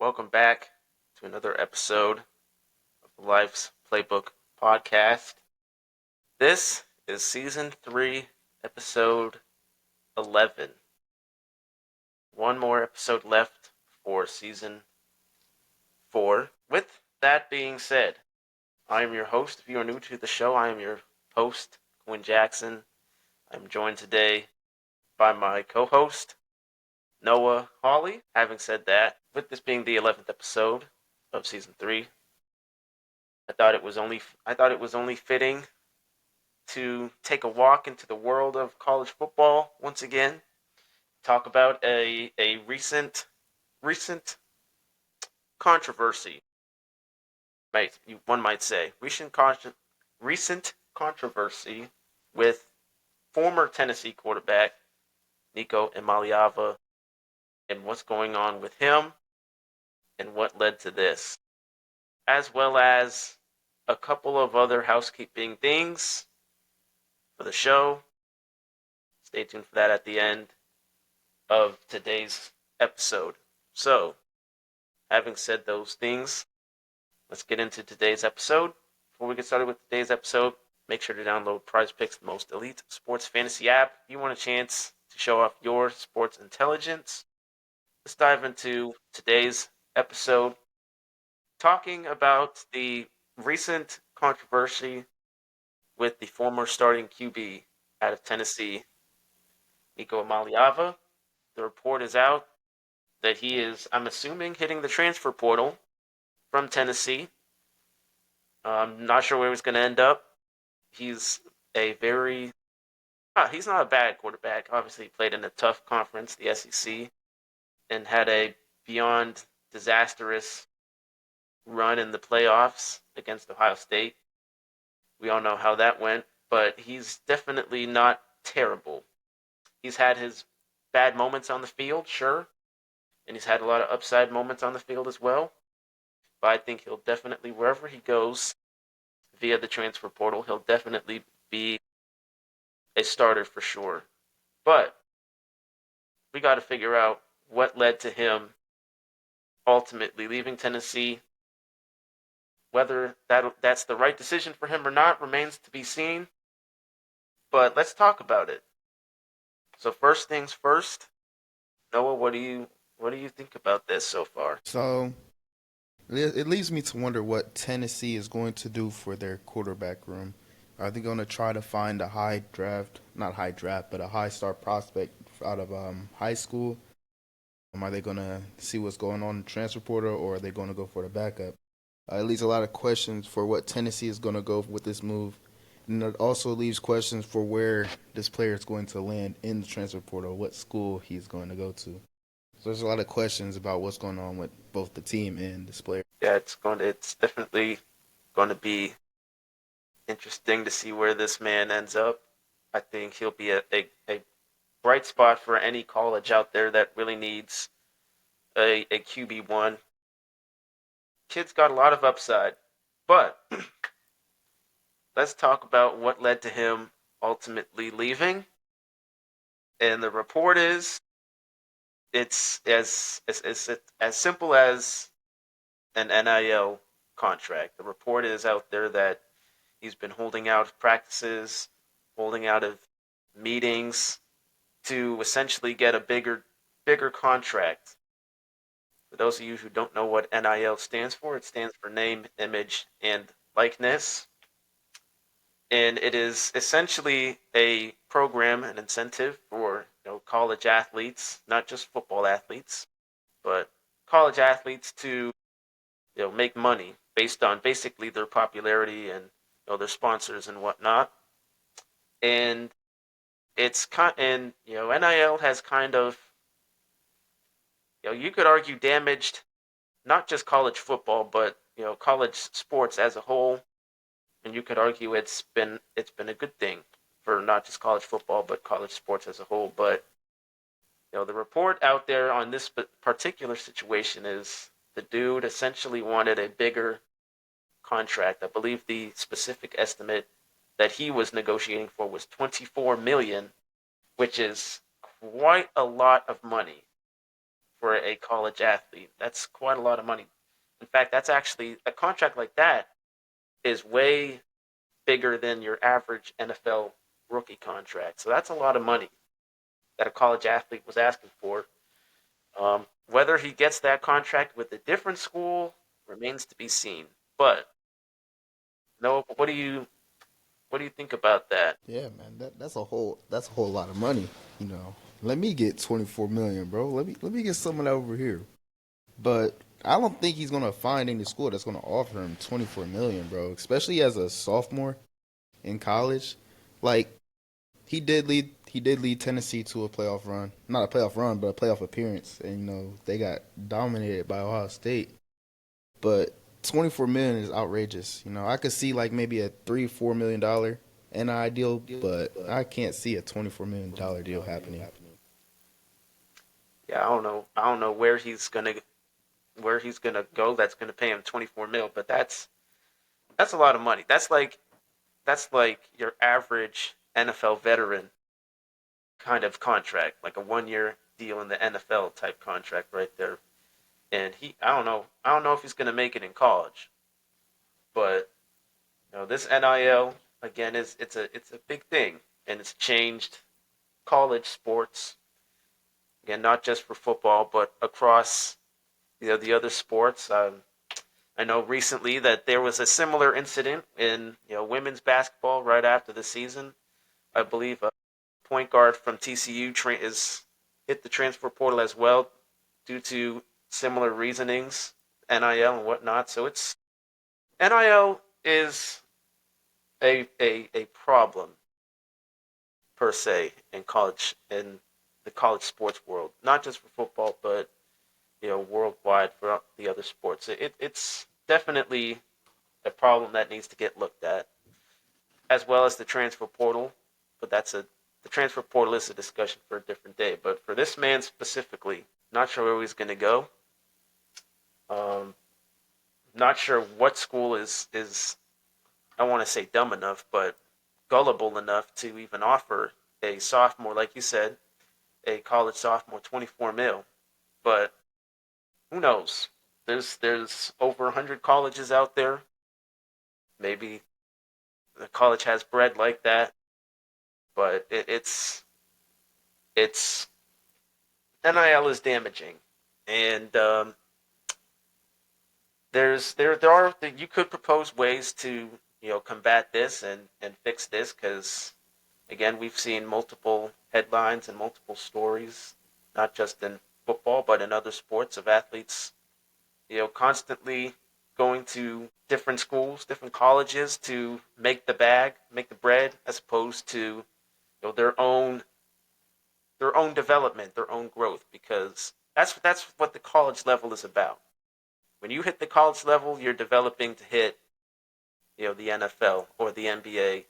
welcome back to another episode of the Life's Playbook podcast. This is Season 3, Episode 11. One more episode left for Season 4. With that being said, I am your host. If you are new to the show, I am your host, Quinn Jackson. I'm joined today by my co-host, Noah Hawley. Having said that, with this being the 11th episode of Season 3, I thought it was only fitting to take a walk into the world of college football once again. Talk about a recent controversy. One might say recent controversy with former Tennessee quarterback Nico Imaleava and what's going on with him and what led to this, as well as a couple of other housekeeping things for the show. Stay tuned for that at the end of today's episode. So, having said those things, let's get into today's episode. Before we get started with today's episode, make sure to download PrizePicks, the most elite sports fantasy app. If you want a chance to show off your sports intelligence, let's dive into today's episode, talking about the recent controversy with the former starting QB out of Tennessee, Nico Imaleava. The report is out that he is, I'm assuming, hitting the transfer portal from Tennessee. I'm not sure where he's going to end up. He's he's not a bad quarterback. Obviously, he played in a tough conference, the SEC, and had a beyond disastrous run in the playoffs against Ohio State. We all know how that went, but he's definitely not terrible. He's had his bad moments on the field, sure, and he's had a lot of upside moments on the field as well. But I think he'll definitely, wherever he goes via the transfer portal, he'll definitely be a starter for sure. But we got to figure out what led to him ultimately leaving Tennessee. Whether that's the right decision for him or not remains to be seen. But let's talk about it. So first things first, Noah, what do you think about this so far? So it leads me to wonder what Tennessee is going to do for their quarterback room. Are they going to try to find a not high draft, but a high star prospect out of high school? Are they going to see what's going on in the transfer portal, or are they going to go for the backup? It leaves a lot of questions for what Tennessee is going to go with this move. And it also leaves questions for where this player is going to land in the transfer portal, what school he's going to go to. So there's a lot of questions about what's going on with both the team and this player. Yeah, it's definitely going to be interesting to see where this man ends up. I think he'll be a bright spot for any college out there that really needs a QB1. Kid's got a lot of upside, but let's talk about what led to him ultimately leaving. And the report is it's as simple as an NIL contract. The report is out there that he's been holding out of practices, holding out of meetings to essentially get a bigger contract. For those of you who don't know what NIL stands for, it stands for name, image, and likeness. And it is essentially a program, an incentive for college athletes, not just football athletes, but college athletes to make money based on basically their popularity and their sponsors and whatnot. And NIL has kind of, you could argue, damaged not just college football, but college sports as a whole. And you could argue it's been a good thing for not just college football, but college sports as a whole. But the report out there on this particular situation is the dude essentially wanted a bigger contract. I believe the specific estimate that he was negotiating for was $24 million, which is quite a lot of money for a college athlete. That's quite a lot of money. In fact, that's actually a contract like that is way bigger than your average NFL rookie contract. So that's a lot of money that a college athlete was asking for. Whether he gets that contract with a different school remains to be seen. But no, what do you think about that? Yeah, man, that's a whole lot of money. You know, let me get 24 million, bro. Let me get some of that over here. But I don't think he's gonna find any school that's gonna offer him 24 million, bro. Especially as a sophomore in college. Like he did lead Tennessee to a playoff run, not a playoff run, but a playoff appearance, and they got dominated by Ohio State. But 24 million is outrageous. I could see like maybe a $3-4 million NI deal, but I can't see a $24 million deal happening. Yeah, I don't know. I don't know where he's gonna go. That's gonna pay him 24 mil, but that's a lot of money. That's like your average NFL veteran kind of contract, like a 1 year deal in the NFL type contract right there. And I don't know if he's gonna make it in college, but this NIL again is it's a big thing, and it's changed college sports again, not just for football, but across the other sports. I know recently that there was a similar incident in women's basketball right after the season. I believe a point guard from TCU is hit the transfer portal as well due to similar reasonings, NIL and whatnot. So it's NIL is a problem per se in the college sports world, not just for football, but worldwide for the other sports. It's definitely a problem that needs to get looked at, as well as the transfer portal. But the transfer portal is a discussion for a different day. But for this man specifically, not sure where he's going to go. Um, not sure what school is I want to say dumb enough, but gullible enough to even offer a sophomore, like you said, a college sophomore 24 mil. But who knows? There's over 100 colleges out there. Maybe the college has bread like that, but it's NIL is damaging, and there are you could propose ways to combat this and fix this because again we've seen multiple headlines and multiple stories, not just in football but in other sports of athletes constantly going to different schools, different colleges to make the bread, as opposed to their own development, their own growth, because that's what the college level is about. When you hit the college level, you're developing to hit the NFL or the NBA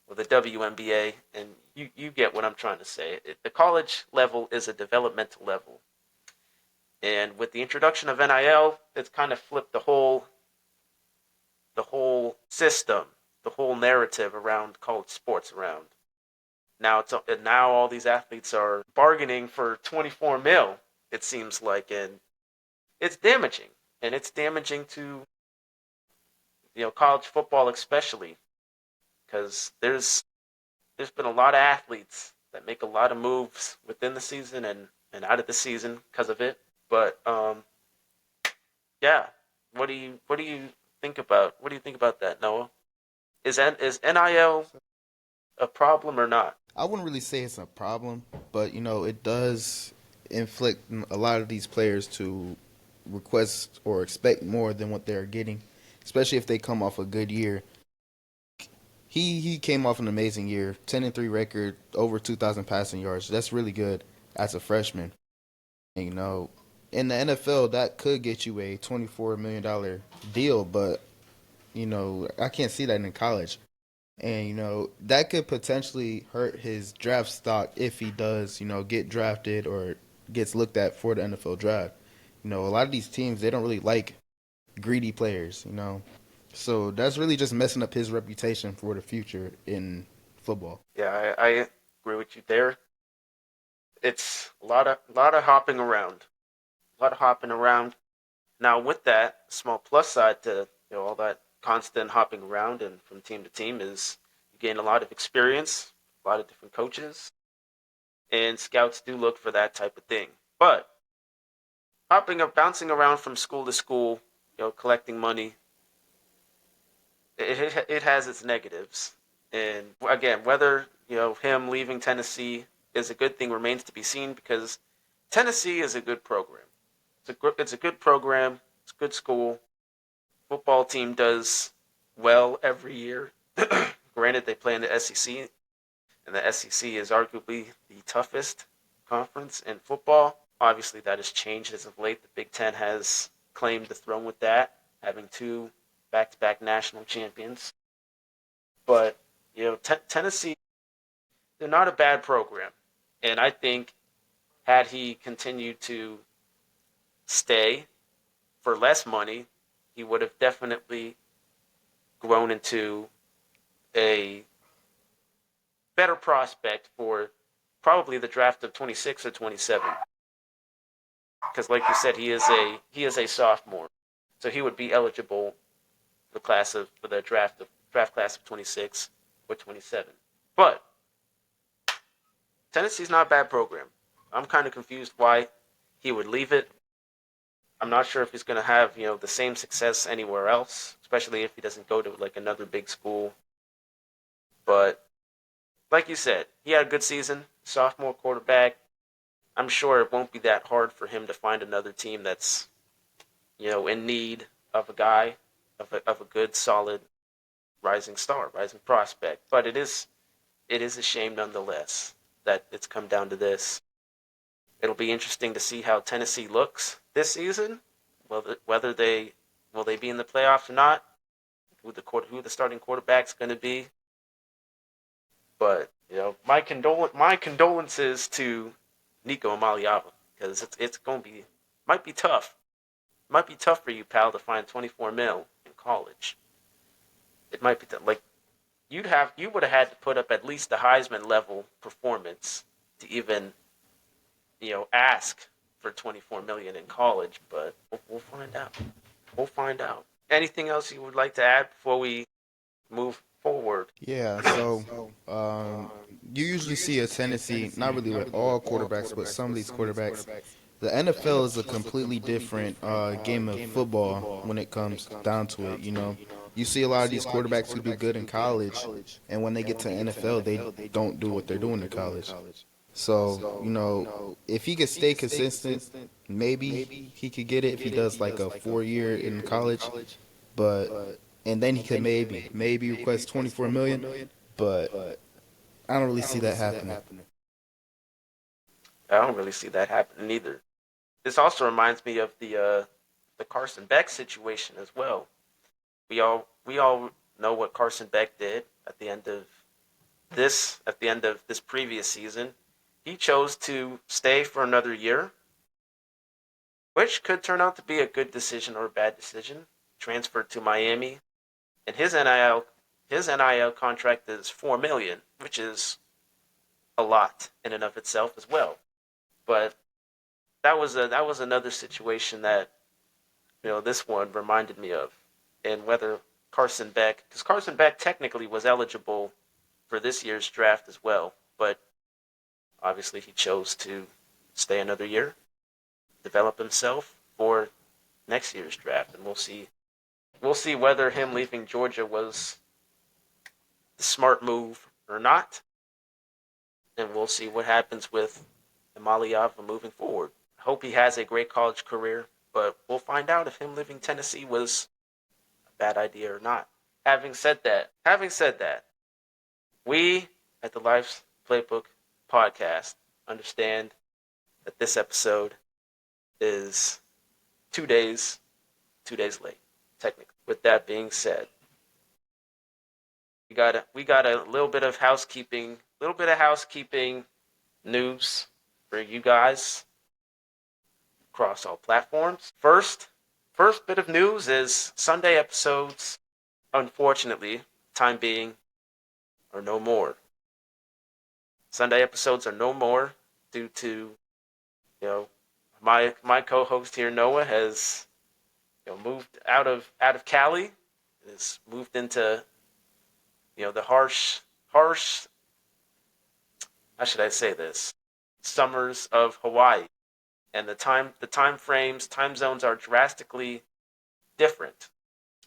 or the WNBA, and you get what I'm trying to say. The college level is a developmental level, and with the introduction of NIL, it's kind of flipped the whole system, the whole narrative around college sports around. Now all these athletes are bargaining for 24 mil. It seems like, and it's damaging, and it's damaging to college football especially because there's been a lot of athletes that make a lot of moves within the season and out of the season because of it. But yeah, what do you think about that, Noah? Is NIL a problem or not? I wouldn't really say it's a problem, but it does inflict a lot of these players to request or expect more than what they're getting, especially if they come off a good year. He came off an amazing year, 10-3 record, over 2,000 passing yards. That's really good as a freshman. And, in the NFL, that could get you a $24 million deal, but I can't see that in college. And that could potentially hurt his draft stock if he does get drafted or gets looked at for the NFL draft. A lot of these teams, they don't really like greedy players. So that's really just messing up his reputation for the future in football. Yeah, I agree with you there. It's a lot of hopping around. lot of hopping around. Now, with that, small plus side to all that constant hopping around and from team to team is you gain a lot of experience, a lot of different coaches, and scouts do look for that type of thing. But bouncing around from school to school, collecting money, it has its negatives. And again, whether him leaving Tennessee is a good thing remains to be seen because Tennessee is a good program. It's a good program. It's a good school. Football team does well every year. Granted, they play in the SEC, and the SEC is arguably the toughest conference in football. Obviously, that has changed as of late. The Big Ten has claimed the throne with that, having two back-to-back national champions. But Tennessee, they're not a bad program, and I think had he continued to stay for less money, he would have definitely grown into a better prospect for probably the draft of 26 or 27. Because, like you said, he is a sophomore, so he would be eligible for the draft class of 26 or 27. But Tennessee's not a bad program. I'm kind of confused why he would leave it. I'm not sure if he's going to have the same success anywhere else, especially if he doesn't go to like another big school. But like you said, he had a good season, sophomore quarterback. I'm sure it won't be that hard for him to find another team that's in need of a guy, of a good, solid, rising star, rising prospect. But it is a shame nonetheless that it's come down to this. It'll be interesting to see how Tennessee looks this season, whether they will they be in the playoffs or not, who the starting quarterback's going to be. But my condolences to Nico Imaleava because it's going to be might be tough. Might be tough for you, pal, to find 24 mil in college. It might be like you would have had to put up at least a Heisman level performance to even ask for 24 million in college, but we'll find out. We'll find out. Anything else you would like to add before we move forward? Yeah, so you usually see a tendency, not really with all quarterbacks, but some of these quarterbacks. The NFL is a completely different game of football when it comes down to it. You see a lot of these quarterbacks who do good in college, and when they get to the NFL, they don't do what they're doing in college. So, if he could stay consistent, maybe he could get it if he does like a 4 year in college. But and then he could maybe request 24 million, but I don't really see that happening. I don't really see that happening either. This also reminds me of the Carson Beck situation as well. We all know what Carson Beck did at the end of this previous season. He chose to stay for another year, which could turn out to be a good decision or a bad decision. Transferred to Miami, and his NIL contract is $4 million, which is a lot in and of itself as well. But that was another situation that this one reminded me of, and whether because Carson Beck technically was eligible for this year's draft as well, but obviously he chose to stay another year, develop himself for next year's draft, and we'll see. We'll see whether him leaving Georgia was the smart move or not, and we'll see what happens with Imaleava moving forward. I hope he has a great college career, but we'll find out if him leaving Tennessee was a bad idea or not. Having said that, we at the Life's Playbook podcast understand that this episode is 2 days late, technically. With that being said, we got a little bit of housekeeping news for you guys across all platforms. First bit of news is Sunday episodes, unfortunately, time being, are no more. Sunday episodes are no more due to, My co-host here, Noah, has moved out of Cali, has moved into the harsh. How should I say this? Summers of Hawaii, and the time frames, time zones are drastically different.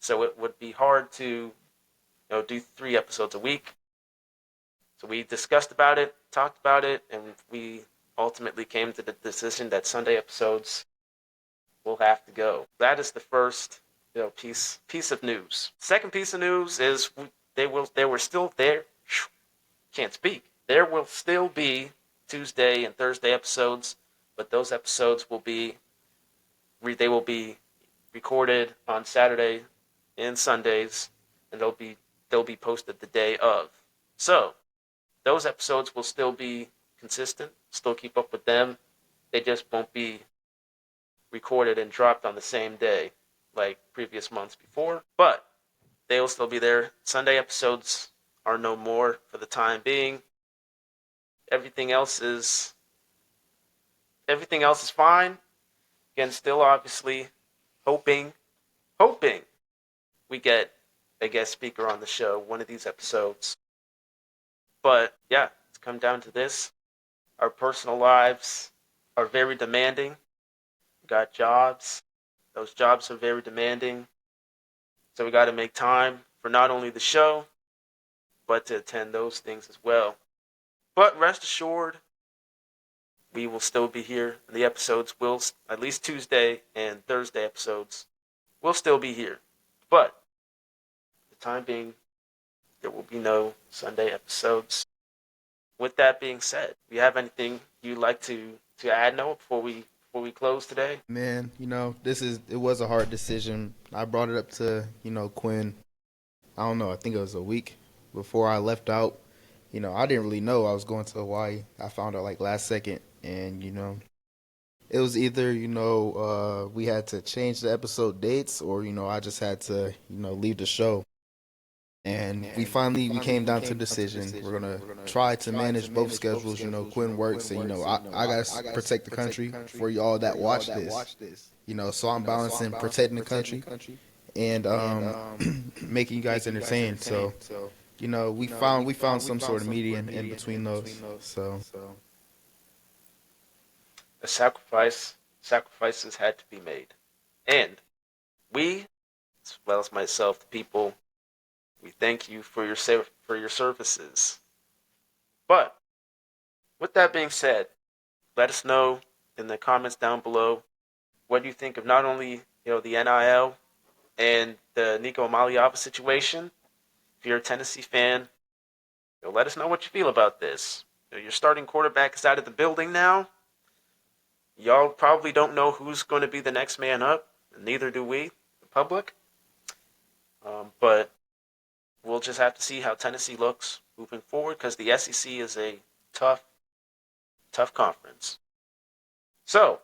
So it would be hard to do 3 episodes a week. So we discussed about it, talked about it, and we ultimately came to the decision that Sunday episodes will have to go. That is the first piece of news. Second piece of news is they were still there. Can't speak. There will still be Tuesday and Thursday episodes, but those episodes will be recorded on Saturday and Sundays, and they'll be posted the day of. So those episodes will still be consistent. Still keep up with them. They just won't be recorded and dropped on the same day like previous months before, but they will still be there. Sunday episodes are no more for the time being. Everything else is fine. Again, still obviously hoping we get a guest speaker on the show one of these episodes. But yeah, it's come down to this. Our personal lives are very demanding. We got jobs. Those jobs are very demanding. So we got to make time for not only the show, but to attend those things as well. But rest assured, we will still be here. The episodes will, at least Tuesday and Thursday episodes, will still be here. But for the time being, there will be no Sunday episodes. With that being said, do you have anything you'd like to add, Noah, before we close today? Man, it was a hard decision. I brought it up to, Quinn. I don't know, I think it was a week before I left out. I didn't really know I was going to Hawaii. I found out like last second, and it was either we had to change the episode dates, or I just had to leave the show. And we came down to a decision. We're gonna try to manage both schedules. Quinn works, and I gotta protect the country for y'all that watch this. So I'm balancing protecting the country and making you guys entertained. So we found some sort of median in between those. So A sacrifices had to be made, and we, as well as myself, the people, we thank you for your services. But with that being said, let us know in the comments down below what you think of not only the NIL and the Nico Imaleava situation. If you're a Tennessee fan, let us know what you feel about this. Your starting quarterback is out of the building now. Y'all probably don't know who's going to be the next man up. Neither do we, the public. But we'll just have to see how Tennessee looks moving forward, because the SEC is a tough conference. So,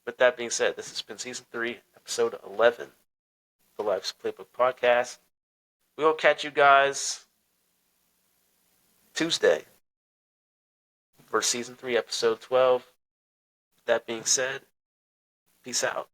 with that being said, this has been Season 3, Episode 11, the Life's Playbook Podcast. We will catch you guys Tuesday for Season 3, Episode 12. With that being said, peace out.